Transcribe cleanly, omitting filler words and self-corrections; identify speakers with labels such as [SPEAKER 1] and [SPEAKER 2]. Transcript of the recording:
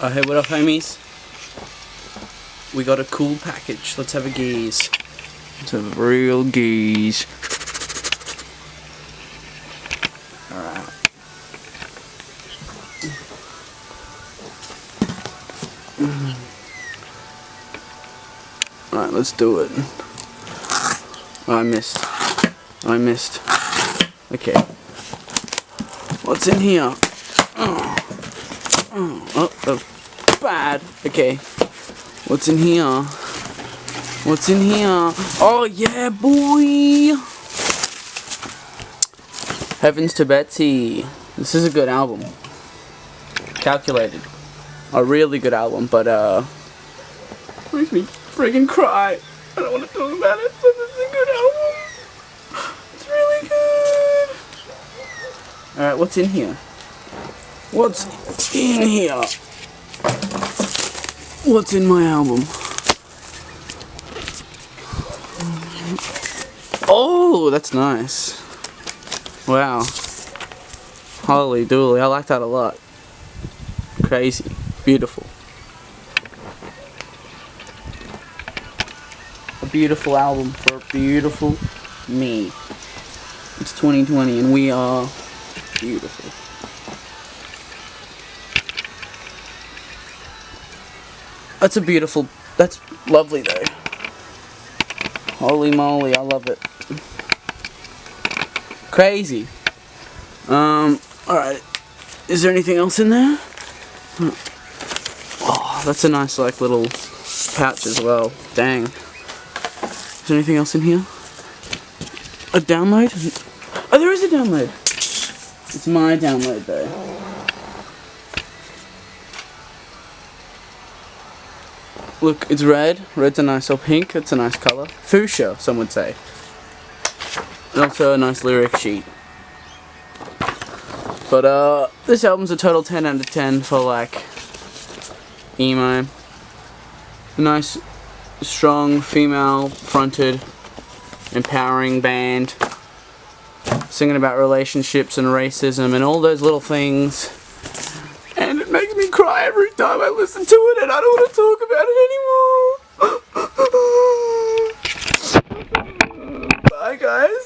[SPEAKER 1] Oh, hey, what up, homies? We got a cool package. Let's have a gaze. Let's have a real gaze. Alright. Alright, let's do it. Oh, I missed. Okay. What's in here? Oh, that was bad. Okay. What's in here? What's in here? Oh, yeah, boy! Heavens to Betsy. This is a good album. Calculated. A really good album, but, makes me friggin' cry. I don't want to talk about it, but this is a good album. It's really good. Alright, what's in here? What's in here? What's in my album? Oh, that's nice. Wow. Holy dooly, I like that a lot. Crazy. Beautiful. A beautiful album for a beautiful me. It's 2020 and we are beautiful. That's lovely though. Holy moly, I love it. Crazy. Alright. Is there anything else in there? Oh, that's a nice like little pouch as well. Dang. Is there anything else in here? A download? Oh, there is a download. It's my download though. Look, it's red. Red's a nice, or pink. It's a nice color. Fuchsia, some would say. And also a nice lyric sheet. But this album's a total 10 out of 10 for like emo. A nice, strong, female-fronted, empowering band, singing about relationships and racism and all those little things. And it makes me cry every time I listen to it, and I don't want to talk about it anymore. Bye, guys.